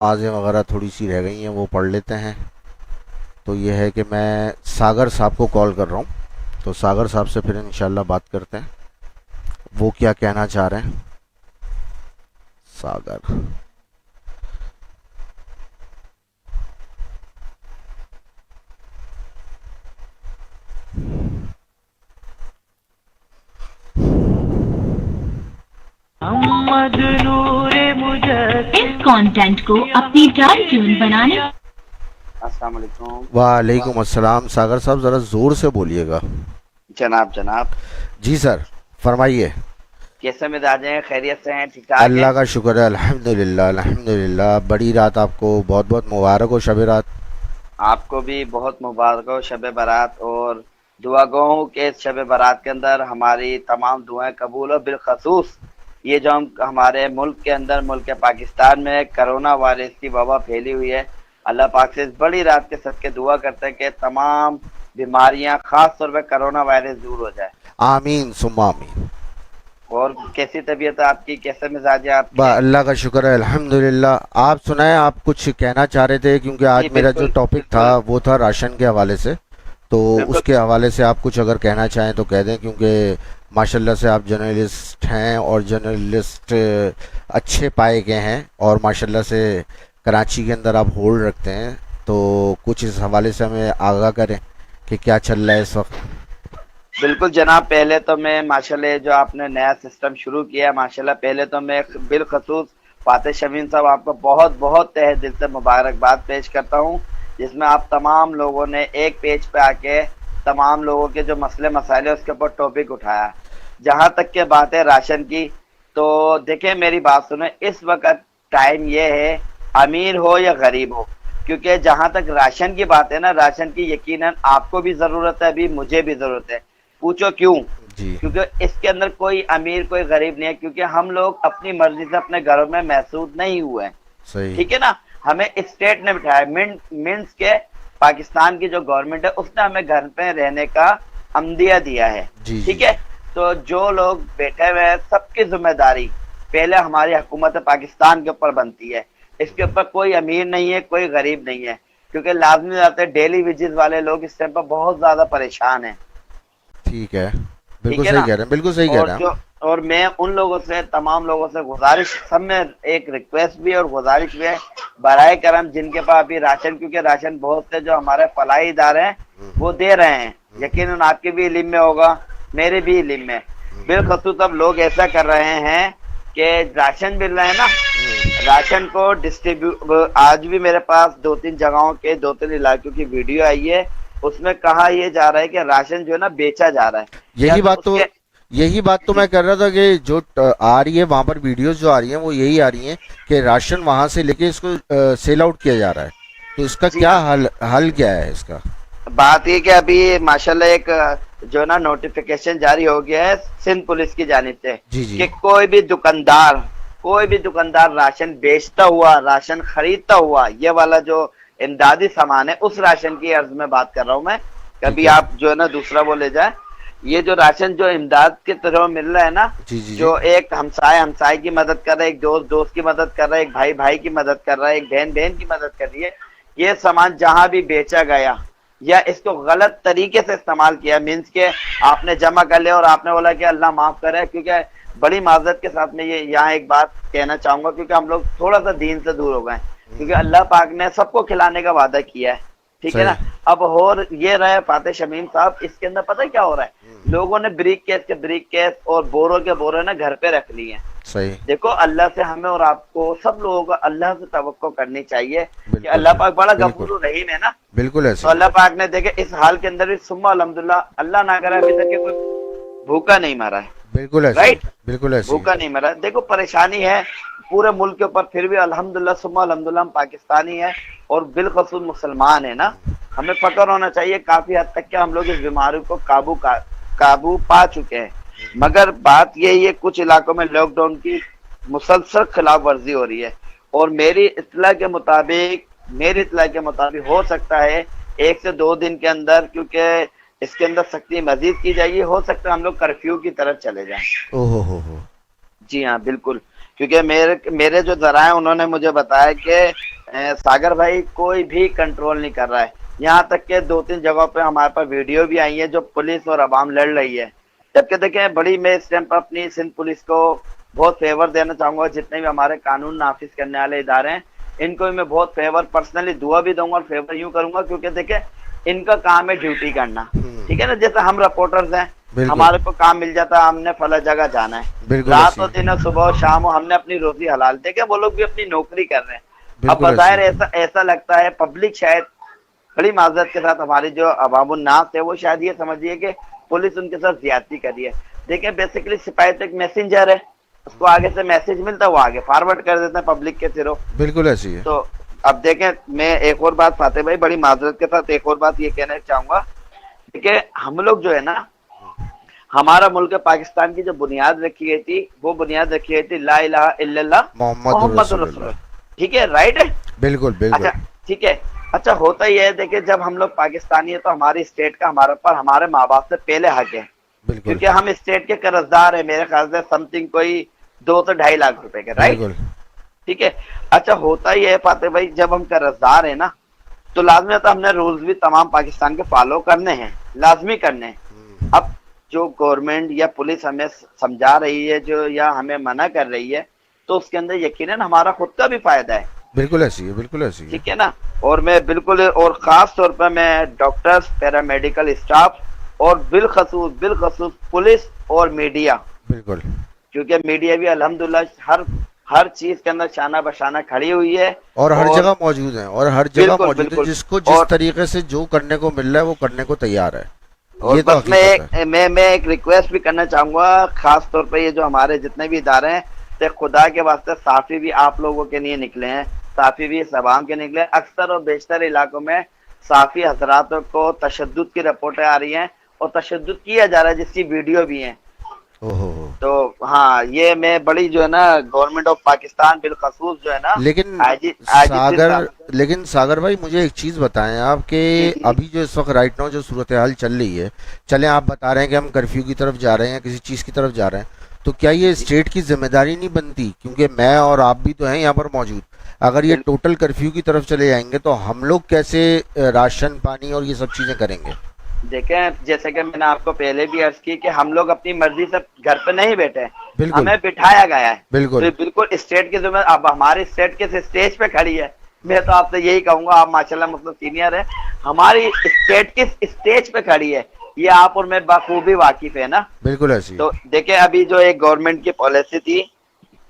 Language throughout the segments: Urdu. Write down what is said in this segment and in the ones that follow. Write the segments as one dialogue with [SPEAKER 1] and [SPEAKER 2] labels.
[SPEAKER 1] نمازیں وغیرہ تھوڑی سی رہ گئی ہیں وہ پڑھ لیتے ہیں. تو یہ ہے کہ میں ساگر صاحب کو کال کر رہا ہوں، تو ساگر صاحب سے پھر انشاءاللہ بات کرتے ہیں وہ کیا کہنا چاہ رہے ہیں. ساگر.
[SPEAKER 2] محمد نور مجد اس کانٹینٹ کو اپنی ٹرائل ٹیون بنانے.
[SPEAKER 3] السلام علیکم.
[SPEAKER 1] وعلیکم السلام. ساگر صاحب ذرا زور سے بولیے گا.
[SPEAKER 3] جناب
[SPEAKER 1] جی سر فرمائیے.
[SPEAKER 3] کیسے مزاج ہیں؟ خیریت سے ہیں؟ ٹھیک ٹھاک ہیں؟
[SPEAKER 1] اللہ کا شکر ہے، الحمدللہ الحمدللہ. بڑی رات آپ کو بہت بہت مبارک ہو، شب رات.
[SPEAKER 3] آپ کو بھی بہت مبارک ہو شب برات، اور دعا گو ہوں کہ اس شب برات کے اندر ہماری تمام دعائیں قبول ہو. بالخصوص یہ جو ہمارے ملک کے اندر، ملک پاکستان میں کرونا وائرس کی وبا پھیلی ہوئی ہے، اللہ پاک سے اس بڑی رات کے صدقے دعا کرتے ہیں کہ تمام بیماریاں، خاص طور پہ کرونا وائرس، دور ہو جائے.
[SPEAKER 1] آمین ثم آمین.
[SPEAKER 3] اور کیسی طبیعت ہے آپ کی؟ کیسے مزاج ہے آپ کے؟
[SPEAKER 1] اللہ کا شکر ہے الحمدللہ. آپ سنائیں، آپ کچھ کہنا چاہ رہے تھے کیونکہ
[SPEAKER 3] جی
[SPEAKER 1] آج میرا جو
[SPEAKER 3] بالکل
[SPEAKER 1] ٹاپک تھا
[SPEAKER 3] بالکل
[SPEAKER 1] وہ تھا راشن کے حوالے سے. تو
[SPEAKER 3] بالکل
[SPEAKER 1] اس کے حوالے سے آپ کچھ اگر کہنا چاہیں تو کہہ دیں، کیونکہ ماشاءاللہ سے آپ جرنلسٹ ہیں اور جرنلسٹ اچھے پائے گئے ہیں، اور ماشاءاللہ سے کراچی کے اندر آپ ہولڈ رکھتے ہیں. تو کچھ اس حوالے سے ہمیں آگاہ کریں کہ کیا چل رہا ہے اس وقت.
[SPEAKER 3] بالکل جناب. پہلے تو میں ماشاءاللہ جو آپ نے نیا سسٹم شروع کیا ماشاءاللہ، پہلے تو میں بالخصوص فاتح شمیم صاحب آپ کو بہت بہت تہ دل سے مبارکباد پیش کرتا ہوں، جس میں آپ تمام لوگوں نے ایک پیج پہ آ کے تمام لوگوں کے جو مسئلے مسائل ہیں اس کے اوپر ٹاپک اٹھایا. جہاں تک کہ بات ہے راشن کی، تو دیکھیں میری بات سنیں، اس وقت ٹائم یہ ہے امیر ہو یا غریب ہو، کیونکہ جہاں تک راشن کی بات ہے نا، راشن کی یقیناً آپ کو بھی ضرورت ہے، ابھی مجھے بھی ضرورت ہے. پوچھو کیوں؟
[SPEAKER 1] جی
[SPEAKER 3] کیونکہ اس کے اندر کوئی امیر کوئی غریب نہیں ہے، کیونکہ ہم لوگ اپنی مرضی سے اپنے گھروں میں محسوس نہیں ہوئے ہیں.
[SPEAKER 1] صحیح.
[SPEAKER 3] ٹھیک ہے نا؟ ہمیں اسٹیٹ نے بٹھایا، مینس کے پاکستان کی جو گورنمنٹ ہے اس نے ہمیں گھر پہ رہنے کا عمدیہ دیا ہے.
[SPEAKER 1] جی جی
[SPEAKER 3] ٹھیک ہے؟ تو جو لوگ بیٹھے ہوئے ہیں سب کی ذمہ داری پہلے ہماری حکومت پاکستان کے اوپر بنتی ہے. اس کے اوپر کوئی امیر نہیں ہے، کوئی غریب نہیں ہے، کیونکہ لازمی بات ہے ڈیلی ویجز والے لوگ اس ٹائم پر بہت زیادہ پریشان ہیں.
[SPEAKER 1] ٹھیک ہے. بالکل
[SPEAKER 3] ٹھیک ہے
[SPEAKER 1] صحیح
[SPEAKER 3] نا؟
[SPEAKER 1] کہہ رہے ہیں، بالکل صحیح کہہ
[SPEAKER 3] اور
[SPEAKER 1] رہے ہیں
[SPEAKER 3] جو اور میں ان لوگوں سے، تمام لوگوں سے گزارش، سب میں ایک ریکویسٹ بھی اور گزارش بھی ہے، برائے کرم جن کے پاس ابھی راشن، کیونکہ راشن بہت سے جو ہمارے فلاحی ادارے ہیں وہ دے رہے ہیں، یقیناً آپ کے بھی علم میں ہوگا، میرے بھی علم میں. بالخصوص اب لوگ ایسا کر رہے ہیں کہ راشن مل رہا ہے نا، راشن کو ڈسٹریبیوٹ، آج بھی میرے پاس دو تین جگہوں کے، دو تین علاقوں کی ویڈیو آئی ہے، اس میں کہا یہ جا رہا ہے کہ راشن جو ہے نا بیچا جا رہا ہے. یا
[SPEAKER 1] یہی
[SPEAKER 3] تو
[SPEAKER 1] بات
[SPEAKER 3] اس
[SPEAKER 1] تو
[SPEAKER 3] کے
[SPEAKER 1] یہی بات تو
[SPEAKER 3] جی
[SPEAKER 1] میں کر رہا تھا کہ جو آ رہی ہے وہاں پر ویڈیوز جو آ رہی ہیں وہ یہی آ رہی ہیں کہ راشن وہاں سے لے کے اس کو سیل آؤٹ کیا جا رہا ہے. تو اس کا
[SPEAKER 3] جی
[SPEAKER 1] کیا
[SPEAKER 3] ہاں.
[SPEAKER 1] حل کیا ہے اس کا؟
[SPEAKER 3] بات یہ کہ ابھی ماشاءاللہ ایک جو نا نوٹیفیکیشن جاری ہو گیا ہے سندھ پولیس کی جانب سے
[SPEAKER 1] جی جی
[SPEAKER 3] کہ کوئی بھی دکاندار راشن بیچتا ہوا، راشن خریدتا ہوا، یہ والا جو امدادی سامان ہے اس راشن کی عرض میں بات کر رہا ہوں میں،
[SPEAKER 1] ٹھیک
[SPEAKER 3] کبھی
[SPEAKER 1] ہے.
[SPEAKER 3] آپ جو ہے نا دوسرا وہ لے جائیں. یہ جو راشن جو امداد کی طرح مل رہا ہے نا،
[SPEAKER 1] جی جی جی
[SPEAKER 3] جو ایک ہمسائے کی مدد کر رہا ہے، ایک دوست کی مدد کر رہا ہے، ایک بھائی کی مدد کر رہا ہے، ایک بہن کی مدد کر رہی ہے، یہ سامان جہاں بھی بیچا گیا یا اس کو غلط طریقے سے استعمال کیا، مینس کے آپ نے جمع کر لیا اور آپ نے بولا کہ اللہ معاف کرے، کیونکہ بڑی معذرت کے ساتھ میں یہ یہاں ایک بات کہنا چاہوں گا، کیونکہ ہم لوگ تھوڑا سا دین سے دور ہو گئے ہیں، کیونکہ اللہ پاک نے سب کو کھلانے کا وعدہ کیا ہے. ٹھیک ہے نا؟
[SPEAKER 1] صحیح.
[SPEAKER 3] اب اور یہ رہے فاتح شمیم صاحب، اس کے اندر پتہ کیا ہو رہا ہے، لوگوں نے بریک کیس اور بوروں کے بورے نا گھر پہ رکھ لی ہیں.
[SPEAKER 1] صحیح.
[SPEAKER 3] دیکھو اللہ سے ہمیں اور آپ کو سب لوگوں کو اللہ سے توقع کرنی چاہیے کہ
[SPEAKER 1] بالکل
[SPEAKER 3] اللہ پاک بڑا
[SPEAKER 1] بالکل
[SPEAKER 3] غفور و رحیم ہے نا.
[SPEAKER 1] بالکل
[SPEAKER 3] تو
[SPEAKER 1] ایسے ہی.
[SPEAKER 3] اللہ پاک نے دیکھے اس حال کے اندر بھی ثم الحمدللہ، اللہ نہ کرے ابھی تک کہ کوئی بھوکا نہیں مرا ہے.
[SPEAKER 1] بالکل ایسے ہی.
[SPEAKER 3] رائٹ؟
[SPEAKER 1] بالکل ایسے ہی.
[SPEAKER 3] بھوکا نہیں مرا. دیکھو پریشانی ہے پورے ملک کے اوپر، پھر بھی الحمدللہ ثم الحمدللہ ہم پاکستانی ہیں اور بالخصوص مسلمان ہیں نا، ہمیں فخر ہونا چاہیے کافی حد تک کہ ہم لوگ اس بیماری کو قابو پا چکے ہیں. مگر بات یہی ہے کچھ علاقوں میں لاک ڈاؤن کی مسلسل خلاف ورزی ہو رہی ہے، اور میری اطلاع کے مطابق ہو سکتا ہے 1 سے 2 دن کے اندر، کیونکہ اس کے اندر سختی مزید کی جائے گی، ہو سکتا ہے ہم لوگ کرفیو کی طرف چلے جائیں.
[SPEAKER 1] او ہو.
[SPEAKER 3] جی ہاں بالکل، کیونکہ میرے جو ذرائع انہوں نے مجھے بتایا کہ ساگر بھائی کوئی بھی کنٹرول نہیں کر رہا ہے، یہاں تک کہ 2-3 جگہوں پہ ہمارے پاس ویڈیو بھی آئی ہے جو پولیس اور عوام لڑ رہی ہے. جبکہ دیکھیں بڑی میں اس ٹائم پر اپنی سندھ پولیس کو بہت فیور دینا چاہوں گا، جتنے بھی ہمارے قانون نافذ کرنے والے ادارے ہیں ان کو بھی میں بہت فیور پرسنلی دعا بھی دوں گا اور فیور یوں کروں گا کیونکہ دیکھیں ان کا کام ہے ڈیوٹی کرنا، ٹھیک ہے نا. جیسے ہم رپورٹرز ہیں، ہمارے کو کام مل جاتا ہے، ہم نے فلاں جگہ جانا ہے، رات و دن صبح و شام ہم نے اپنی روزی حلال. دیکھیں وہ لوگ بھی اپنی نوکری کر رہے ہیں. اب بظاہر ایسا لگتا ہے پبلک شاید بڑی معذرت کے ساتھ ہماری جو عوام الناس ہے وہ شاید یہ سمجھیے کہ پولیس ان کے ساتھ زیادتی کری ہے. دیکھیں بیسیکلی سپاہی تو ایک میسنجر ہے، اس کو آگے سے میسج ملتا ہے وہ آگے فارورڈ کر دیتے ہیں پبلک کے تھرو.
[SPEAKER 1] بالکل ایسی ہے.
[SPEAKER 3] تو اب دیکھیں میں ایک اور بات فاتح بھائی بڑی معذرت کے ساتھ ایک اور بات یہ کہنا چاہوں گا کہ ہم لوگ جو ہے نا، ہمارا ملک پاکستان کی جو بنیاد رکھی گئی تھی وہ بنیاد رکھی گئی تھی لا الہ الا اللہ محمد رسول اللہ. ٹھیک ہے، رائٹ ہے.
[SPEAKER 1] بالکل بالکل.
[SPEAKER 3] اچھا ٹھیک ہے. اچھا ہوتا یہ ہے دیکھیں جب ہم لوگ پاکستانی ہیں تو ہماری اسٹیٹ کا ہمارے پر ہمارے ماں باپ سے پہلے حق ہے، کیونکہ ہم اسٹیٹ کے قرض دار ہیں. میرے خیال سے سم تھنگ کوئی 2 سے 2.5 لاکھ روپے کے، رائٹ. ٹھیک ہے. اچھا ہوتا یہ ہے فاتح بھائی جب ہم قرض دار ہیں نا تو لازمی ہے ہم نے رولز بھی تمام پاکستان کے فالو کرنے ہیں، لازمی کرنے ہیں. اب جو گورنمنٹ یا پولیس ہمیں سمجھا رہی ہے جو یا ہمیں منع کر رہی ہے تو اس کے اندر یقیناً ہمارا خود کا بھی فائدہ ہے.
[SPEAKER 1] بالکل ایسی ہے، بالکل ایسی ہے.
[SPEAKER 3] ٹھیک ہے نا. اور میں بالکل اور خاص طور پر میں ڈاکٹرز، پیرامیڈیکل اسٹاف اور بالخصوص پولیس اور میڈیا،
[SPEAKER 1] بالکل،
[SPEAKER 3] کیونکہ میڈیا بھی الحمدللہ ہر چیز کے اندر شانہ بشانہ کھڑی ہوئی ہے
[SPEAKER 1] اور ہر جگہ موجود ہیں، اور ہر جگہ موجود ہے. جس کو جس طریقے سے جو کرنے کو مل رہا ہے وہ کرنے کو تیار ہے.
[SPEAKER 3] اور بس میں ایک ریکویسٹ بھی کرنا چاہوں گا خاص طور پہ یہ جو ہمارے جتنے بھی ادارے ہیں تو خدا کے واسطے صافی بھی آپ لوگوں کے لیے نکلے ہیں، صافی بھی اس عوام کے نکلے. اکثر اور بیشتر علاقوں میں صافی حضراتوں کو تشدد کی رپورٹیں آ رہی ہیں اور تشدد کیا جا رہا ہے جس کی ویڈیو بھی ہیں. تو ہاں یہ میں بڑی جو ہے نا گورنمنٹ آف پاکستان بالخصوص جو ہے نا.
[SPEAKER 1] لیکن ساگر بھائی مجھے ایک چیز بتائیں آپ کہ ابھی جو اس وقت رائٹ ناؤ جو صورتحال چل رہی ہے، چلیں آپ بتا رہے ہیں کہ ہم کرفیو کی طرف جا رہے ہیں یا کسی چیز کی طرف جا رہے ہیں، تو کیا یہ اسٹیٹ کی ذمہ داری نہیں بنتی؟ کیونکہ میں اور آپ بھی تو ہیں یہاں پر موجود. اگر یہ ٹوٹل کرفیو کی طرف چلے جائیں گے تو ہم لوگ کیسے راشن پانی اور یہ سب چیزیں کریں گے؟
[SPEAKER 3] دیکھیں جیسے کہ میں نے آپ کو پہلے بھی عرض کی کہ ہم لوگ اپنی مرضی سے گھر پہ نہیں بیٹھے، ہمیں بٹھایا گیا ہے. بالکل اسٹیٹ کی ذمہ اب ہماری اسٹیٹ کے اسٹیج پہ کھڑی ہے. میں تو آپ سے یہی کہوں گا، آپ ماشاءاللہ مطلب سینئر ہیں، ہماری اسٹیٹ کس اسٹیج پہ کھڑی ہے یہ آپ اور میں بخوبی واقف ہے نا.
[SPEAKER 1] بالکل ایسی.
[SPEAKER 3] تو دیکھیں ابھی جو ایک گورنمنٹ کی پالیسی تھی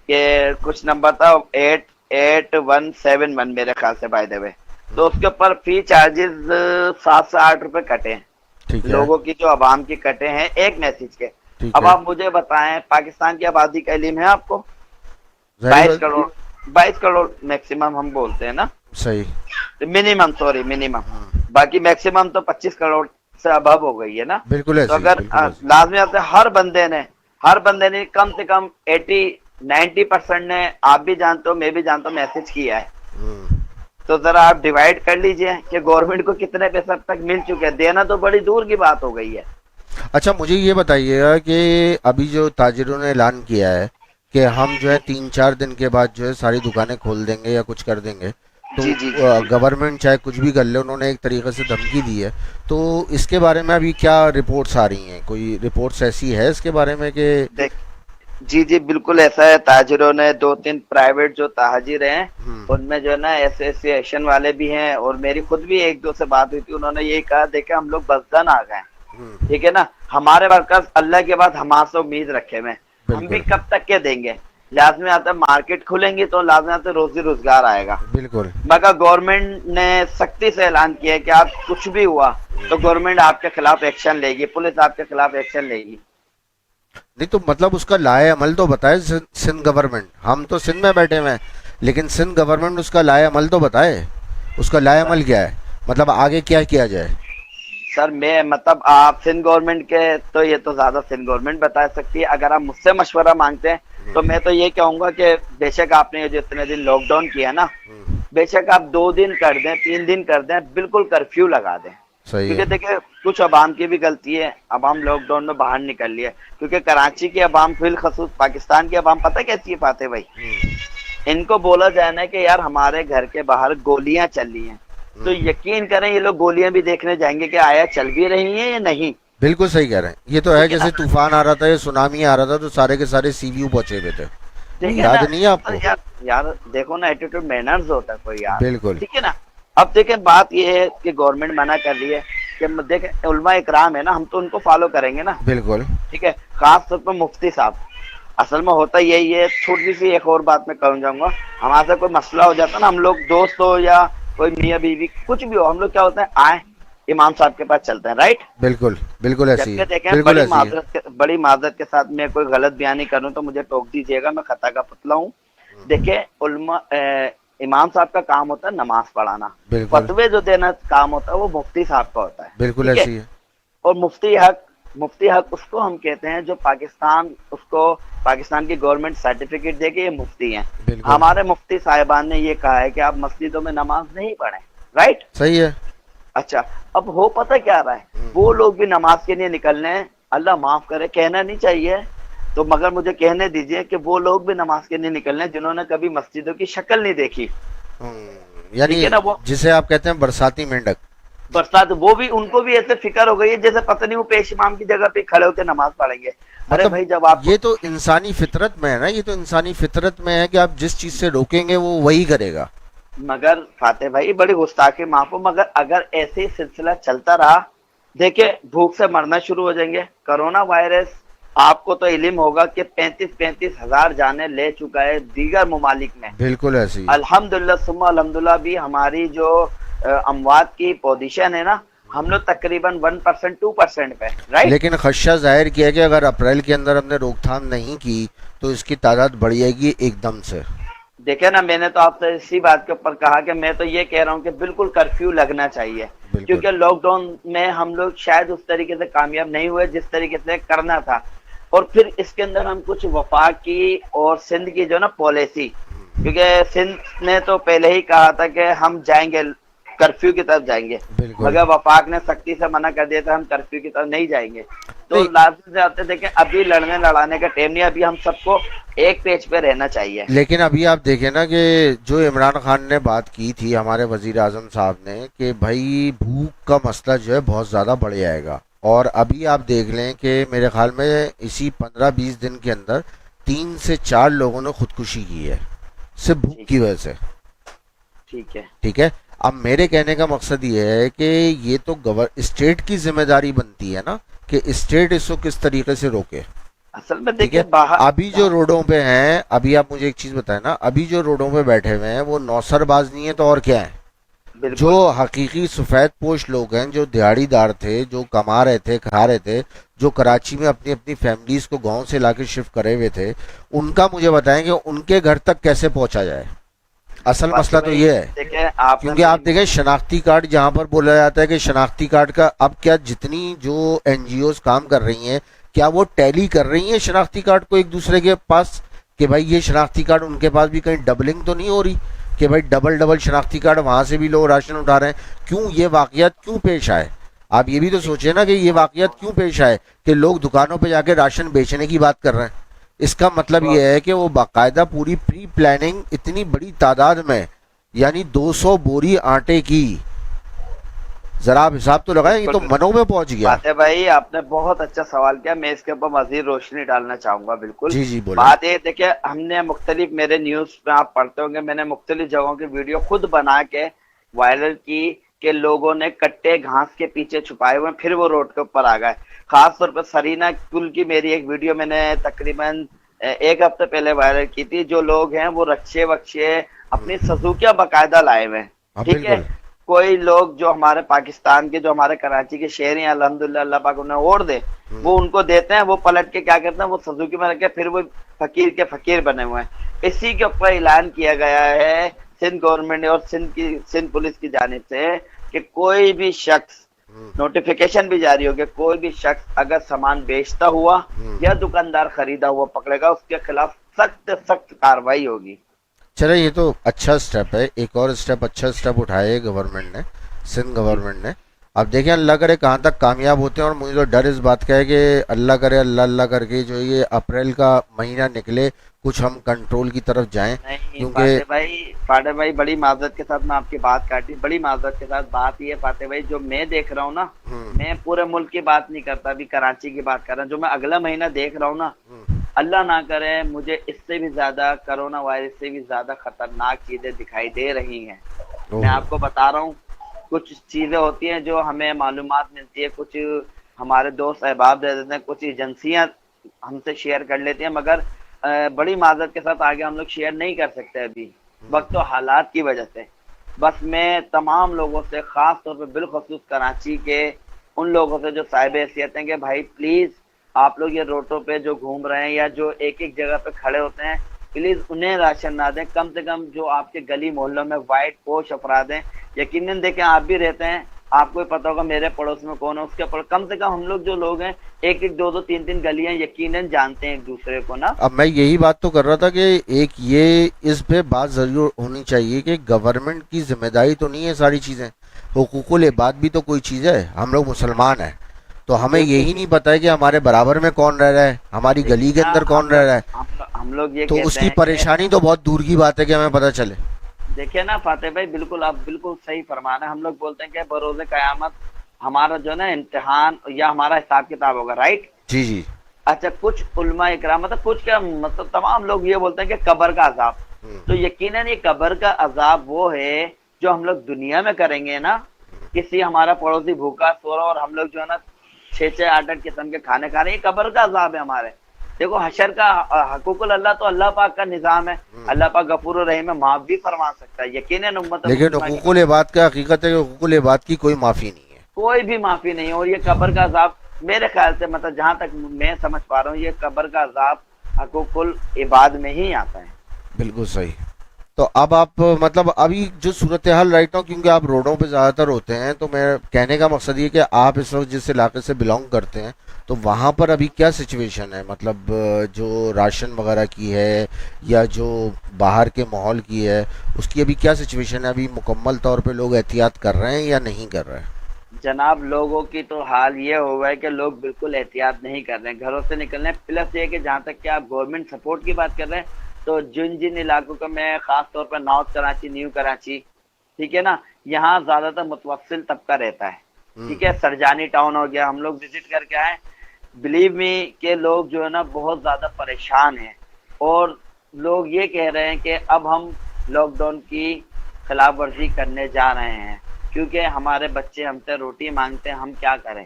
[SPEAKER 3] کہ کچھ نمبر تھا 88171 میرے خیال سے بائی دا وے، تو اس کے اوپر فی چارجز 7 سے 8 روپے کٹے ہیں لوگوں کی، جو عوام کی کٹے ہیں ایک میسج کے. اب آپ مجھے بتائیں پاکستان کی آبادی کا علم ہے آپ کو 22 کروڑ میکسیمم ہم بولتے ہیں نا، صحیح، منیمم باقی میکسیمم تو 25 کروڑ سے اباب ہو گئی ہے نا. بالکل. تو اگر لازمی آتے ہر بندے نے کم سے کم 80-90% نے، آپ بھی جانتے ہو میں بھی جانتا ہوں، میسج کیا ہے. تو ذرا آپ ڈیوائیڈ کر لیجئے کہ گورنمنٹ کو کتنے پیسے اب تک مل چکے ہیں، دینا تو بڑی دور کی بات ہو گئی ہے.
[SPEAKER 1] اچھا مجھے یہ بتائیے گا کہ ابھی جو تاجروں نے اعلان کیا ہے کہ ہم جو ہے 3-4 دن کے بعد جو ہے ساری دکانیں کھول دیں گے یا کچھ کر دیں گے، تو گورنمنٹ چاہے کچھ بھی کر لے، انہوں نے ایک طریقے سے دھمکی دی ہے، تو اس کے بارے میں ابھی کیا رپورٹس آ رہی ہیں؟ کوئی رپورٹس ایسی ہے اس کے بارے میں کہ
[SPEAKER 3] جی بالکل ایسا ہے. تاجروں نے 2-3 پرائیویٹ جو تاجر ہیں ان میں جو ہے نا ایسوسیشن والے بھی ہیں اور میری خود بھی 1-2 سے بات ہوئی تھی، انہوں نے یہی کہا دیکھیں ہم لوگ بزدن آ گئے ہیں، ٹھیک ہے نا، ہمارے ورکرز اللہ کے بعد ہمارے سے امید رکھے ہوئے، ہم بھی کب تک کے دیں گے، لازمی آتا ہے مارکیٹ کھلیں گی تو لازمی آتا ہے روزی روزگار آئے گا. بالکل. مگر گورنمنٹ نے سختی سے اعلان کیا ہے کہ آپ کچھ بھی ہوا تو گورنمنٹ آپ کے خلاف ایکشن لے گی، پولیس آپ کے خلاف ایکشن لے گی.
[SPEAKER 1] نہیں تو مطلب اس کا لائحہ عمل تو بتائے سندھ گورنمنٹ. ہم تو سندھ میں بیٹھے ہوئے ہیں لیکن سندھ گورنمنٹ اس کا لائحہ عمل تو بتائے، اس کا لائحہ عمل کیا ہے، مطلب آگے کیا کیا جائے.
[SPEAKER 3] سر میں مطلب آپ سندھ گورنمنٹ کے تو یہ تو زیادہ سندھ گورنمنٹ بتا سکتی ہے، اگر آپ مجھ سے مشورہ مانگتے ہیں تو میں تو یہ کہوں گا کہ بے شک آپ نے جو اتنے دن لاک ڈاؤن کیا نا، بے شک آپ 2 دن کر دیں 3 دن کر دیں، بالکل کرفیو لگا دیں.
[SPEAKER 1] صحیح
[SPEAKER 3] کیونکہ
[SPEAKER 1] ہے.
[SPEAKER 3] دیکھیں کچھ عوام کی بھی غلطی ہے، عوام لاک ڈاؤن میں باہر نکل لیا، کیونکہ کراچی کی عوام بالخصوص پاکستان کی عوام پتہ کیسی ہے فاتح بھائی، ان کو بولا جائے نا کہ یار ہمارے گھر کے باہر گولیاں چل رہی ہیں تو یقین کریں یہ لوگ گولیاں بھی دیکھنے جائیں گے کہ آیا چل بھی رہی ہیں یا نہیں.
[SPEAKER 1] بالکل صحیح کہہ رہے ہیں. یہ تو ہے
[SPEAKER 3] ٹھیک ہے نا؟
[SPEAKER 1] جیسے طوفان آ رہا تھا یا سونامی آ رہا تھا تو سارے کے سارے سی ویو پہنچے ہوئے تھے.
[SPEAKER 3] ٹھیک ہے
[SPEAKER 1] یاد
[SPEAKER 3] نا؟
[SPEAKER 1] نہیں ہے آپ کو؟
[SPEAKER 3] یار یار دیکھو نا ایٹیٹیوڈ مینرز ہوتا ہے کوئی یار.
[SPEAKER 1] بالکل
[SPEAKER 3] ٹھیک ہے نا. اب دیکھیں بات یہ ہے کہ گورنمنٹ منع کر رہی ہے کہ دیکھیں علماء اکرام ہے نا، ہم تو ان کو فالو کریں گے نا.
[SPEAKER 1] بالکل.
[SPEAKER 3] ٹھیک ہے. خاص طور پر مفتی صاحب، اصل میں ہوتا یہی ہے. چھوٹی سی ایک اور بات میں کہوں جاؤں گا، ہمارے سے کوئی مسئلہ ہو جاتا ہے نا، ہم لوگ دوست ہو یا کوئی میاں بیوی کچھ بھی ہو، ہم لوگ کیا ہوتا ہے آئیں امام صاحب کے پاس چلتے ہیں، رائٹ.
[SPEAKER 1] بالکل بالکل ایسی
[SPEAKER 3] جبکہ
[SPEAKER 1] ہے.
[SPEAKER 3] دیکھیں
[SPEAKER 1] بالکل ایسی ہے.
[SPEAKER 3] بڑی معذرت کے ساتھ میں کوئی غلط بیانی کروں تو مجھے ٹوک دیجیے گا، میں خطا کا پتلا ہوں. دیکھیں علماء امام صاحب کا کام ہوتا ہے نماز پڑھانا،
[SPEAKER 1] بالکل
[SPEAKER 3] فتوے جو دینا کام ہوتا ہے وہ مفتی صاحب کا ہوتا ہے.
[SPEAKER 1] بالکل
[SPEAKER 3] ٹھیک ہے.
[SPEAKER 1] ایسی ہے.
[SPEAKER 3] اور مفتی حق اس کو ہم کہتے ہیں جو پاکستان کی گورنمنٹ سرٹیفکیٹ دے کے یہ مفتی ہیں.
[SPEAKER 1] بالکل
[SPEAKER 3] ہمارے مفتی صاحبان نے یہ کہا ہے کہ آپ مسجدوں میں نماز نہیں پڑھیں، رائٹ.
[SPEAKER 1] صحیح ہے.
[SPEAKER 3] اچھا اب ہو پتہ کیا رہا ہے، وہ لوگ بھی نماز کے لیے نکلنے ہیں، اللہ معاف کرے کہنا نہیں چاہیے تو مگر مجھے کہنے دیجئے کہ وہ لوگ بھی نماز کے لیے نکلنے ہیں جنہوں نے کبھی مسجدوں کی شکل نہیں دیکھی.
[SPEAKER 1] یعنی
[SPEAKER 3] ٹھیک ہے نا. وہ
[SPEAKER 1] جسے آپ کہتے ہیں برساتی مینڈک.
[SPEAKER 3] برسات وہ بھی ان کو بھی ایسے فکر ہو گئی ہے جیسے پتہ نہیں وہ پیش امام کی جگہ پہ کھڑے ہو کے نماز پڑھیں گے. ارے
[SPEAKER 1] مطلب
[SPEAKER 3] بھائی جب آپ
[SPEAKER 1] یہ تو انسانی فطرت میں ہے نا، یہ تو انسانی فطرت میں ہے کہ آپ جس چیز سے روکیں گے وہ وہی کرے گا.
[SPEAKER 3] مگر فاتح بھائی بڑی گستاخی معاف ہو، مگر اگر ایسے ہی سلسلہ چلتا رہا، دیکھیں بھوک سے مرنا شروع ہو جائیں گے. کرونا وائرس آپ کو تو علم ہوگا کہ 35,000 جانیں لے چکا ہے دیگر ممالک میں.
[SPEAKER 1] بالکل ایسی.
[SPEAKER 3] الحمدللہ ثم الحمدللہ بھی ہماری جو اموات کی پوزیشن ہے نا، ہم لوگ تقریباً 1% 2% پہ، رائٹ.
[SPEAKER 1] لیکن خدشہ ظاہر کیا کہ اگر اپریل کے اندر ہم نے روک تھام نہیں کی تو اس کی تعداد بڑھ جائے گی ایک دم سے.
[SPEAKER 3] دیکھیں نا میں نے تو آپ سے اسی بات کے اوپر کہا کہ میں تو یہ کہہ رہا ہوں کہ بالکل کرفیو لگنا چاہیے، کیونکہ لاک ڈاؤن میں ہم لوگ شاید اس طریقے سے کامیاب نہیں ہوئے جس طریقے سے کرنا تھا. اور پھر اس کے اندر ہم کچھ وفاق کی اور سندھ کی جو نا پالیسی، کیونکہ سندھ نے تو پہلے ہی کہا تھا کہ ہم جائیں گے کرفیو کی طرف جائیں گے، مگر وفاق نے سختی سے منع کر دیا تھا ہم کرفیو کی طرف نہیں جائیں گے. تو لازم سے آتے دیکھیں ابھی لڑنے لڑانے کا ٹائم نہیں، ابھی ہم سب کو ایک پیج پہ رہنا چاہیے.
[SPEAKER 1] لیکن ابھی آپ دیکھیں نا کہ جو عمران خان نے بات کی تھی ہمارے وزیر اعظم صاحب نے کہ بھائی بھوک کا مسئلہ جو ہے بہت زیادہ بڑھ جائے گا، اور ابھی آپ دیکھ لیں کہ میرے خیال میں اسی 15-20 دن کے اندر 3 سے 4 لوگوں نے خودکشی کی ہے صرف بھوک کی وجہ سے.
[SPEAKER 3] ٹھیک ہے.
[SPEAKER 1] ٹھیک ہے. اب میرے کہنے کا مقصد یہ ہے کہ یہ تو اسٹیٹ کی ذمہ داری بنتی ہے نا کہ اسٹیٹ اس کو کس طریقے سے روکے.
[SPEAKER 3] اصل میں
[SPEAKER 1] ٹھیک ہے. ابھی جو روڈوں پہ ہیں، ابھی آپ مجھے ایک چیز بتائیں نا، ابھی جو روڈوں پہ بیٹھے ہوئے ہیں وہ نوسر باز نہیں ہے تو اور کیا ہے؟ جو حقیقی سفید پوش لوگ ہیں، جو دیہڑی دار تھے، جو کما رہے تھے کھا رہے تھے، جو کراچی میں اپنی اپنی فیملیز کو گاؤں سے لا کے شفٹ کرے ہوئے تھے، ان کا مجھے بتائیں کہ ان کے گھر تک کیسے پہنچا جائے. اصل مسئلہ تو یہ ہے کیونکہ آپ دیکھیں شناختی کارڈ جہاں پر بولا جاتا ہے کہ شناختی کارڈ کا اب کیا جتنی جو این جی اوز کام کر رہی ہیں کیا وہ ٹیلی کر رہی ہیں شناختی کارڈ کو ایک دوسرے کے پاس کہ بھائی یہ شناختی کارڈ ان کے پاس بھی کہیں ڈبلنگ تو نہیں ہو رہی کہ بھائی ڈبل شناختی کارڈ وہاں سے بھی لوگ راشن اٹھا رہے ہیں. کیوں یہ واقعات کیوں پیش آئے؟ آپ یہ بھی تو سوچیں نا کہ یہ واقعات کیوں پیش آئے کہ لوگ دکانوں پہ جا کے راشن بیچنے کی بات کر رہے ہیں. اس کا مطلب یہ ہے کہ وہ باقاعدہ پوری پری پلاننگ اتنی بڑی تعداد میں یعنی 200 بوری آٹے کی، ذرا آپ حساب تو لگائیں، یہ تو منوں میں پہنچ گیا.
[SPEAKER 3] فاتح بھائی آپ نے بہت اچھا سوال کیا، میں اس کے اوپر مزید روشنی ڈالنا چاہوں گا. بالکل
[SPEAKER 1] جی جی بولیں.
[SPEAKER 3] بات یہ دیکھیں ہم نے مختلف، میرے نیوز میں آپ پڑھتے ہوں گے، میں نے مختلف جگہوں کی ویڈیو خود بنا کے وائرل کی کہ لوگوں نے کٹے گھاس کے پیچھے چھپائے ہوئے پھر وہ روڈ کے اوپر آ گئے. خاص طور پر سرینہ کل کی میری ایک ویڈیو میں نے تقریباً 1 ہفتے پہلے وائرل کی تھی. جو لوگ ہیں وہ رکشے وکشے اپنی سزوکیاں باقاعدہ لائے ہوئے ہیں. ٹھیک ہے. کوئی لوگ جو ہمارے پاکستان کے، جو ہمارے کراچی کے شہر ہیں، الحمدللہ اللہ پاک انہیں اور دے، وہ ان کو دیتے ہیں، وہ پلٹ کے کیا کرتے ہیں، وہ سزوکی میں رکھ کے پھر وہ فقیر کے فقیر بنے ہوئے ہیں. اسی کے اوپر اعلان کیا گیا ہے سندھ گورنمنٹ اور سندھ پولیس کی جانب سے کہ کوئی بھی شخص، نوٹیفیکیشن بھی جاری ہو گیا، کوئی بھی شخص اگر سامان بیچتا ہوا یا دکاندار خریدا ہوا پکڑے گا، اس کے خلاف سخت کاروائی ہوگی.
[SPEAKER 1] چلے یہ تو اچھا سٹیپ ہے. ایک اور سٹیپ، اچھا سٹیپ اٹھائے گورنمنٹ نے، سندھ گورنمنٹ نے. اب دیکھیں اللہ کرے کہاں تک کامیاب ہوتے ہیں، اور مجھے تو ڈر اس بات کا ہے کہ اللہ کرے اللہ اللہ کر کے جو یہ اپریل کا مہینہ نکلے کچھ ہم کنٹرول کی طرف جائیں،
[SPEAKER 3] نہیں
[SPEAKER 1] کیونکہ
[SPEAKER 3] فاتح بھائی بڑی معذرت کے ساتھ میں آپ کی بات کاٹی، بڑی معذرت کے ساتھ بات یہ ہے فاتح بھائی، جو میں دیکھ رہا ہوں نا، میں پورے ملک کی بات نہیں کرتا، ابھی کراچی کی بات کر رہا ہوں، جو میں اگلا مہینہ دیکھ رہا ہوں نا، اللہ نہ کرے مجھے اس سے بھی زیادہ کرونا وائرس سے بھی زیادہ خطرناک چیزیں دکھائی دے رہی ہیں. میں آپ کو بتا رہا ہوں، کچھ چیزیں ہوتی ہیں جو ہمیں معلومات ملتی ہے، کچھ ہمارے دوست احباب دے دیتے ہیں، کچھ ایجنسیاں ہم سے شیئر کر لیتی ہیں، مگر بڑی معذرت کے ساتھ آگے ہم لوگ شیئر نہیں کر سکتے ابھی وقت و حالات کی وجہ سے. بس میں تمام لوگوں سے، خاص طور پہ بالخصوص کراچی کے ان لوگوں سے جو صاحب حیثیت ہیں، کہ بھائی پلیز آپ لوگ یہ روڈوں پہ جو گھوم رہے ہیں یا جو ایک ایک جگہ پہ کھڑے ہوتے ہیں، پلیز انہیں راشن نہ دیں، کم سے کم جو آپ کے گلی محلوں میں وائٹ پوش افراد ہیں، یقیناً دیکھیں آپ بھی رہتے ہیں، آپ کو بھی پتہ ہوگا میرے پڑوس میں کون ہے، اس کے کم سے کم ہم لوگ جو لوگ ہیں ایک ایک دو دو تین تین گلیاں یقیناً جانتے ہیں ایک دوسرے کو نا.
[SPEAKER 1] اب میں یہی بات تو کر رہا تھا کہ ایک یہ اس پہ بات ضرور ہونی چاہیے کہ گورنمنٹ کی ذمہ داری تو نہیں ہے ساری چیزیں، حقوق العباد بھی تو کوئی چیز ہے، ہم لوگ مسلمان ہیں تو ہمیں یہی نہیں پتہ ہے کہ ہمارے برابر میں کون رہ رہا ہے، ہماری گلی کے اندر کون رہ رہا ہے،
[SPEAKER 3] ہم لوگ یہ
[SPEAKER 1] تو اس
[SPEAKER 3] کہتے
[SPEAKER 1] کی
[SPEAKER 3] ہیں
[SPEAKER 1] پریشانی تو بہت دور کی بات ہے کہ ہمیں پتہ چلے.
[SPEAKER 3] دیکھیں نا فاتح بھائی، بالکل آپ بالکل صحیح فرمانا ہے. ہم لوگ بولتے ہیں کہ بروز قیامت ہمارا جو ہے نا امتحان یا ہمارا حساب کتاب ہوگا، رائٹ؟
[SPEAKER 1] جی جی.
[SPEAKER 3] اچھا، کچھ علماء اکرام مطلب کچھ کیا مطلب تمام لوگ یہ بولتے ہیں کہ قبر کا عذاب، تو یقیناً یہ قبر کا عذاب وہ ہے جو ہم لوگ دنیا میں کریں گے نا. کسی ہمارا پڑوسی بھوکا سو رہا اور ہم لوگ جو ہے نا 6 8 قسم کے کھانے کھا رہے ہیں، یہ قبر کا عذاب ہے ہمارے. دیکھو حشر کا حقوق اللہ تو اللہ پاک کا نظام ہے، اللہ پاک غفور الرحیم ہے، معاف بھی فرما سکتا ہے یقیناً.
[SPEAKER 1] لیکن حقوق العباد کا حقیقت ہے کہ حقوق العباد کی کوئی معافی نہیں ہے،
[SPEAKER 3] کوئی بھی معافی نہیں ہے. اور یہ قبر کا عذاب میرے خیال سے مطلب جہاں تک میں سمجھ پا رہا ہوں، یہ قبر کا عذاب حقوق العباد میں ہی آتا ہے.
[SPEAKER 1] بالکل صحیح. تو اب آپ مطلب ابھی جو صورتحال رائٹ ہوں، کیونکہ آپ روڈوں پہ زیادہ تر ہوتے ہیں، تو میں کہنے کا مقصد یہ کہ آپ اس وقت جس علاقے سے بلانگ کرتے ہیں تو وہاں پر ابھی کیا سچویشن ہے، مطلب جو راشن وغیرہ کی ہے یا جو باہر کے ماحول کی ہے اس کی ابھی کیا سچویشن ہے؟ ابھی مکمل طور پہ لوگ احتیاط کر رہے ہیں یا نہیں کر رہے ہیں؟
[SPEAKER 3] جناب لوگوں کی تو حال یہ ہوا ہے کہ لوگ بالکل احتیاط نہیں کر رہے ہیں، گھروں سے نکلنے. پلس یہ کہ جہاں تک کہ آپ گورنمنٹ سپورٹ کی بات کر رہے ہیں، تو جن علاقوں کا میں خاص طور پر نارتھ کراچی، نیو کراچی، ٹھیک ہے نا، یہاں زیادہ تر متوسل طبقہ رہتا ہے. ٹھیک ہے، سرجانی ٹاؤن ہو گیا، ہم لوگ وزٹ کر کے آئے. بلیو می کہ لوگ جو ہے نا بہت زیادہ پریشان ہیں، اور لوگ یہ کہہ رہے ہیں کہ اب ہم لاک ڈاؤن کی خلاف ورزی کرنے جا رہے ہیں کیونکہ ہمارے بچے ہم سے روٹی مانگتے ہیں، ہم کیا کریں.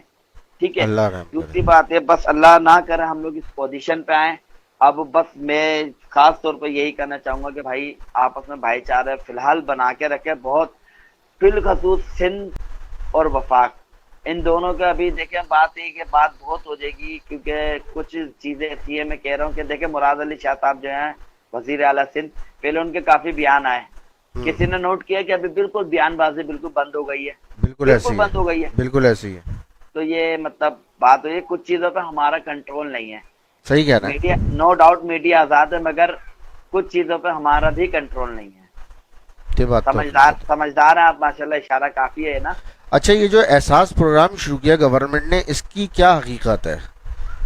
[SPEAKER 3] ٹھیک ہے،
[SPEAKER 1] اللہ رحم
[SPEAKER 3] دوسری بات ہے بس اللہ نہ کرے ہم لوگ اس پوزیشن پہ آئیں. اب بس میں خاص طور پہ یہی کرنا چاہوں گا کہ بھائی آپس میں بھائی چارہ فی الحال بنا کے رکھے، بہت بالخصوص سندھ اور وفاق، ان دونوں کا. ابھی دیکھیں بات یہ کہ بات بہت ہو جائے گی کیونکہ کچھ چیزیں ایسی ہیں. میں کہہ رہا ہوں کہ دیکھیں مراد علی شاہ صاحب جو ہیں وزیر اعلیٰ سندھ، پہلے ان کے کافی بیان آئے، کسی نے نوٹ کیا کہ ابھی بالکل بیان بازی بالکل بند ہو گئی ہے،
[SPEAKER 1] بالکل ایسی
[SPEAKER 3] بند ہو گئی ہے.
[SPEAKER 1] بالکل ایسی ہے.
[SPEAKER 3] تو یہ مطلب بات ہوئی، کچھ چیزوں پہ ہمارا کنٹرول نہیں ہے.
[SPEAKER 1] صحیح کہہ رہے ہیں.
[SPEAKER 3] میڈیا نو ڈاؤٹ میڈیا آزاد ہے، مگر کچھ چیزوں پہ ہمارا بھی کنٹرول نہیں ہے.
[SPEAKER 1] یہ بات تو
[SPEAKER 3] سمجھدار ہیں آپ ماشاءاللہ، اشارہ کافی ہے نا.
[SPEAKER 1] اچھا، یہ جو احساس پروگرام شروع کیا گورنمنٹ نے، اس کی کیا حقیقت ہے؟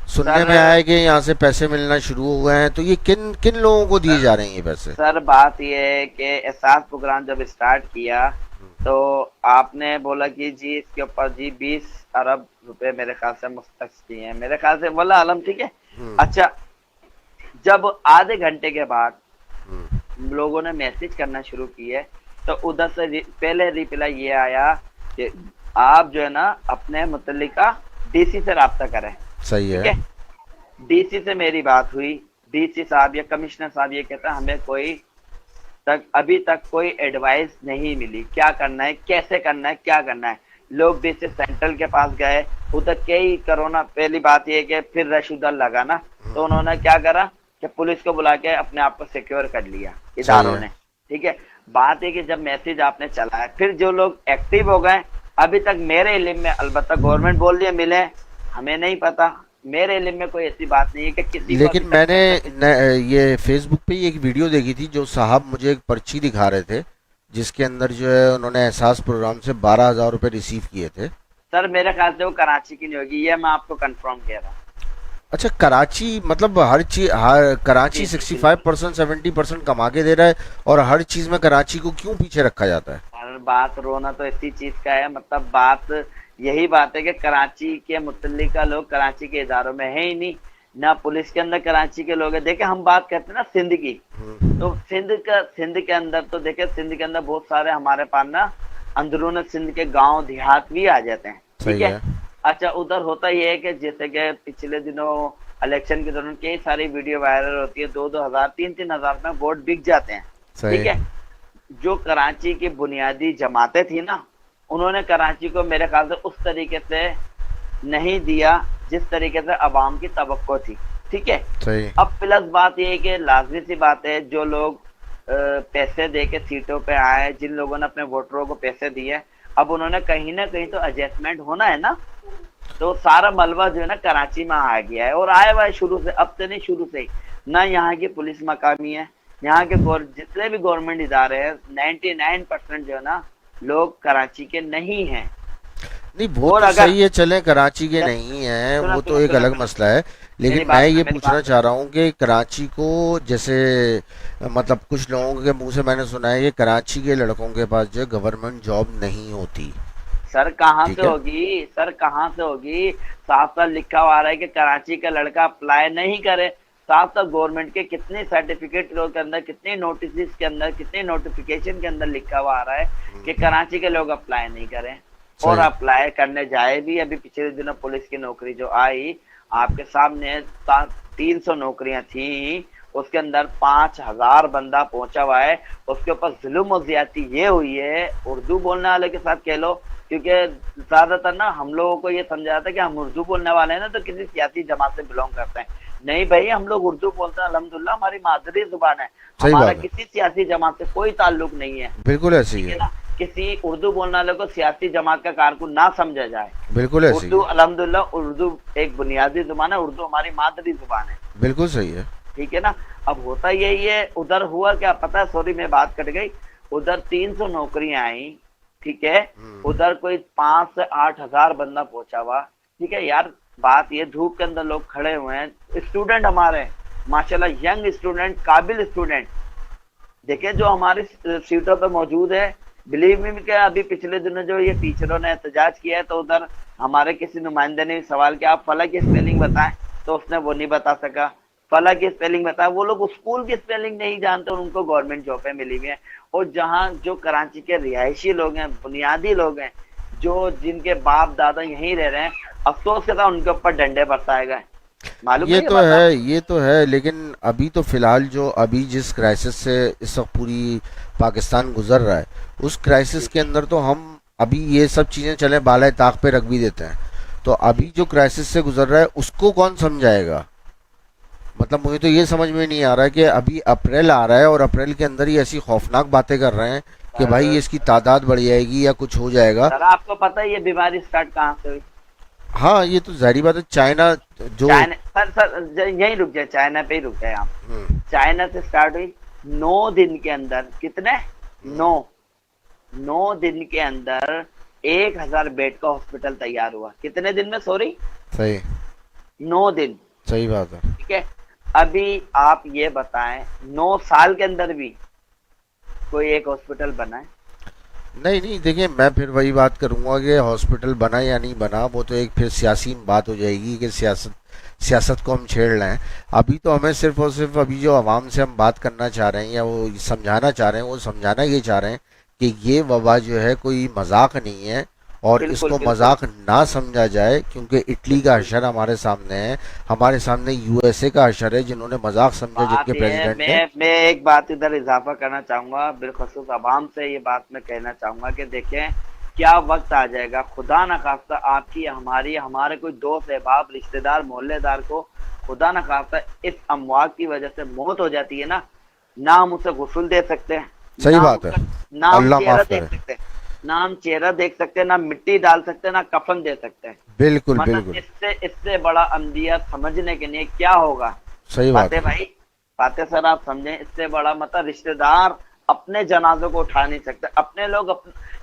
[SPEAKER 1] سننے میں آیا کہ یہاں سے پیسے ملنا شروع ہو گئے ہیں، تو یہ کن کن لوگوں کو دیے جا رہے ہیں یہ پیسے؟
[SPEAKER 3] سر بات یہ ہے کہ احساس پروگرام جب اسٹارٹ کیا تو آپ نے بولا کہ جی اس کے اوپر جی 20 ارب روپے میرے خیال سے مختص کیے ہیں، میرے خیال سے واللہ عالم. ٹھیک ہے، اچھا جب آدھے گھنٹے کے بعد لوگوں نے میسج کرنا شروع کیے تو ادھر سے پہلے ریپلائی یہ آیا کہ آپ جو ہے نا اپنے متعلقہ ڈی سی سے رابطہ کریں.
[SPEAKER 1] صحیح ہے.
[SPEAKER 3] ڈی سی سے میری بات ہوئی، ڈی سی صاحب یا کمشنر صاحب یہ کہتا ہے ہمیں ابھی تک کوئی ایڈوائس نہیں ملی، کیا کرنا ہے، کیسے کرنا ہے، کیا کرنا ہے. لوگ ڈی سی سینٹرل کے پاس گئے، ادھر کئی کرونا. پہلی بات یہ کہ پھر رش ادھر لگا نا، تو انہوں نے کیا کرا کہ پولیس کو بلا کے اپنے آپ کو سیکیور کر لیا اداروں نے. ٹھیک ہے، بات ہے کہ جب میسج آپ نے چلایا، پھر جو لوگ ایکٹیو ہو گئے، ابھی تک میرے علم میں، البتہ گورنمنٹ بول رہی ہے ملے، ہمیں نہیں پتا، میرے علم میں کوئی ایسی بات نہیں ہے کہ کسی.
[SPEAKER 1] لیکن میں نے یہ فیس بک پہ ایک ویڈیو دیکھی تھی، جو صاحب مجھے ایک پرچی دکھا رہے تھے جس کے اندر جو ہے انہوں نے احساس پروگرام سے 12,000 روپے ریسیو کیے تھے.
[SPEAKER 3] سر میرے خیال سے وہ کراچی کی نہیں ہوگی, یہ میں آپ کو کنفرم کہہ رہا ہوں.
[SPEAKER 1] اچھا کراچی مطلب ہر چیز, ہر کراچی
[SPEAKER 3] جی
[SPEAKER 1] 65% 70% کما کے دے رہا ہے اور ہر چیز میں کراچی کو کیوں پیچھے رکھا جاتا ہے؟
[SPEAKER 3] اور بات رونا تو اسی چیز کا ہے, مطلب بات یہی بات ہے کہ کراچی کے متعلقہ لوگ کراچی کے اداروں میں ہیں ہی نہیں, نہ پولیس کے اندر کراچی کے لوگ ہیں. دیکھیں ہم بات کرتے ہیں نا سندھ کی, تو سندھ کے اندر تو دیکھیں سندھ کے اندر بہت سارے ہمارے پاس نا اندرون سندھ کے گاؤں دیہات بھی آ جاتے ہیں, ٹھیک
[SPEAKER 1] صحیح
[SPEAKER 3] ہے.
[SPEAKER 1] ہے.
[SPEAKER 3] اچھا ادھر ہوتا یہ ہے کہ جیسے کہ پچھلے دنوں الیکشن کے دوران کئی ساری ویڈیو وائرل ہوتی ہے, 2,000 3,000 میں ووٹ بک جاتے ہیں, ٹھیک
[SPEAKER 1] صحیح.
[SPEAKER 3] ہے. جو کراچی کی بنیادی جماعتیں تھیں نا, انہوں نے کراچی کو میرے خیال سے اس طریقے سے نہیں دیا جس طریقے سے عوام کی توقع تھی, ٹھیک ہے.
[SPEAKER 1] صحیح.
[SPEAKER 3] اب پلس بات یہ ہے کہ لازمی سی بات ہے, جو لوگ پیسے دے کے سیٹوں پہ آئے, جن لوگوں نے اپنے ووٹروں کو پیسے دیے, اب انہوں نے کہیں نہ کہیں تو ایڈجسٹمنٹ ہونا ہے نا, تو سارا ملبہ جو ہے نا کراچی میں آ گیا ہے, اور آیا ہوا ہے شروع سے, اب سے نہیں شروع سے ہی. نہ یہاں کی پولیس مقامی ہے, یہاں کے جتنے بھی گورنمنٹ ادارے ہیں 99% جو ہے نا لوگ کراچی کے نہیں ہیں.
[SPEAKER 1] نہیں وہ تو صحیح ہے, چلیں کراچی کے نہیں ہیں وہ تو ایک الگ مسئلہ ہے, لیکن میں یہ پوچھنا چاہ رہا ہوں کہ کراچی کو جیسے مطلب کچھ لوگوں کے منہ سے میں نے سنا ہے کہ کراچی کے لڑکوں کے پاس جو ہے گورنمنٹ جاب نہیں ہوتی.
[SPEAKER 3] سر کہاں سے ہوگی, سر کہاں سے ہوگی؟ صاف صاف لکھا ہوا رہا ہے کہ کراچی کا لڑکا اپلائی نہیں کرے. صاف صاف گورنمنٹ کے کتنے سرٹیفکیٹ کے اندر, کتنے نوٹسز کے اندر, کتنے نوٹیفیکیشن کے اندر لکھا ہوا آ رہا ہے کہ کراچی کے لوگ اپلائی نہیں کریں, اور اپلائی کرنے جائے بھی. ابھی پچھلے دنوں پولیس کی نوکری جو آئی آپ کے سامنے 300 نوکریاں تھیں, اس کے اندر 5,000 بندہ پہنچا ہوا ہے. اس کے اوپر ظلم و زیادتی یہ ہوئی ہے, اردو بولنے والے کے ساتھ کہہ لو, کیونکہ زیادہ تر نا ہم لوگوں کو یہ سمجھا جاتا ہے کہ ہم اردو بولنے والے ہیں نا تو کسی سیاسی جماعت سے بلونگ کرتے ہیں. نہیں بھائی, ہم لوگ اردو بولتے ہیں, الحمدللہ ہماری مادری زبان ہے, ہمارا کسی سیاسی جماعت سے کوئی تعلق نہیں ہے.
[SPEAKER 1] بالکل ایسی ہے,
[SPEAKER 3] کسی اردو بولنے والے کو سیاسی جماعت کا کارکن نہ سمجھا جائے.
[SPEAKER 1] بالکل ایسی
[SPEAKER 3] اردو الحمدللہ اردو ایک بنیادی زبان ہے, اردو ہماری مادری زبان ہے.
[SPEAKER 1] بالکل صحیح ہے,
[SPEAKER 3] ٹھیک ہے نا. اب ہوتا یہی ہے, ادھر ہوا کیا پتا, سوری میں بات کٹ گئی, ادھر 300 نوکریاں آئیں, ٹھیک ہے, ادھر کوئی 5 سے 8 ہزار بندہ پہنچا ہوا, ٹھیک ہے. یار بات یہ دھوپ کے اندر لوگ کھڑے ہوئے ہیں, اسٹوڈنٹ ہمارے ماشاءاللہ ینگ اسٹوڈنٹ, قابل اسٹوڈنٹ دیکھیں جو ہماری سیٹوں پہ موجود ہے. بلیو می کہ ابھی پچھلے دنوں جو یہ ٹیچروں نے احتجاج کیا ہے, تو ادھر ہمارے کسی نمائندے نے سوال کیا آپ فلاں کی اسپیلنگ بتائیں, تو اس نے وہ نہیں بتا سکا. فلاں کی اسپیلنگ بتائیں, وہ لوگ اسکول کی اسپیلنگ نہیں جانتے اور ان کو گورنمنٹ جابیں ملی ہوئی ہیں. اور جہاں جو کراچی کے رہائشی لوگ ہیں, بنیادی لوگ ہیں, جو جن کے باپ دادا یہیں رہ رہے ہیں, افسوس کے ساتھ ان کے اوپر ڈنڈے برسائے گئے. معلوم
[SPEAKER 1] یہ تو ہے, یہ تو ہے, لیکن ابھی تو فی الحال جو ابھی جس کرائسس سے اس وقت پوری پاکستان گزر رہا ہے, اس کرائسس کے اندر تو ہم ابھی یہ سب چیزیں چلیں بالائے طاق پہ رکھ بھی دیتے ہیں, تو ابھی جو کرائسس سے گزر رہا ہے اس کو کون سمجھائے گا؟ مطلب مجھے تو یہ سمجھ میں نہیں آ رہا ہے کہ ابھی اپریل آ رہا ہے اور اپریل کے اندر ہی ایسی خوفناک باتیں کر رہے ہیں کہ بھائی اس کی تعداد بڑھ جائے گی یا کچھ ہو جائے گا.
[SPEAKER 3] سر آپ کو پتہ ہے یہ بیماری سٹارٹ کہاں سے ہوئی؟
[SPEAKER 1] ہاں یہ تو ظاہری بات ہے, چائنا جو
[SPEAKER 3] سر یہیں رک جائے, چائنا پہ ہی رک جائے آپ. چائنا سے سٹارٹ ہوئی, 9 دن کے اندر کتنے 9 دن کے اندر 1,000 بیڈ کا ہاسپٹل تیار ہوا. کتنے دن میں, سوری
[SPEAKER 1] صحیح
[SPEAKER 3] 9 دن,
[SPEAKER 1] صحیح بات ہے.
[SPEAKER 3] ٹھیک ہے. ابھی آپ یہ بتائیں 9 سال کے اندر بھی کوئی ایک ہاسپٹل بنا ہے؟
[SPEAKER 1] نہیں دیکھیں, میں پھر وہی بات کروں گا کہ ہاسپٹل بنا یا نہیں بنا, وہ تو ایک پھر سیاسی بات ہو جائے گی کہ سیاست کو ہم چھیڑ رہے ہیں. ابھی تو ہمیں صرف اور صرف ابھی جو عوام سے ہم بات کرنا چاہ رہے ہیں یا وہ سمجھانا چاہ رہے ہیں, وہ سمجھانا یہ چاہ رہے ہیں کہ یہ وبا جو ہے کوئی مذاق نہیں ہے, اور اس کو مذاق نہ سمجھا جائے, کیونکہ اٹلی کا حشر ہمارے سامنے ہے, ہمارے سامنے یو ایس اے کا حشر ہے, جنہوں نے مذاق سمجھا جن کے پریزیڈنٹ نے.
[SPEAKER 3] میں ایک بات ادھر اضافہ کرنا چاہوں گا, بالخصوص عوام سے یہ بات میں کہنا چاہوں گا کہ دیکھیں کیا وقت آ جائے گا, خدا نخواستہ آپ کی ہمارے کوئی دوست احباب رشتہ دار محلے دار کو خدا نخواستہ اس اموات کی وجہ سے موت ہو جاتی ہے نا, نہ ہم اسے غسل دے سکتے ہیں,
[SPEAKER 1] صحیح بات ہے,
[SPEAKER 3] اللہ معاف کرے, نہ ہم چہرہ دیکھ سکتے ہیں, نہ مٹی ڈال سکتے ہیں, نہ کفن دے سکتے ہیں.
[SPEAKER 1] بالکل
[SPEAKER 3] بالکل. اس سے بڑا اندیہ سمجھنے کے لیے کیا ہوگا.
[SPEAKER 1] صحیح بات ہے
[SPEAKER 3] بھائی, فاتح سر آپ سمجھیں, اس سے بڑا مطلب رشتہ دار اپنے جنازوں کو اٹھا نہیں سکتے, اپنے لوگ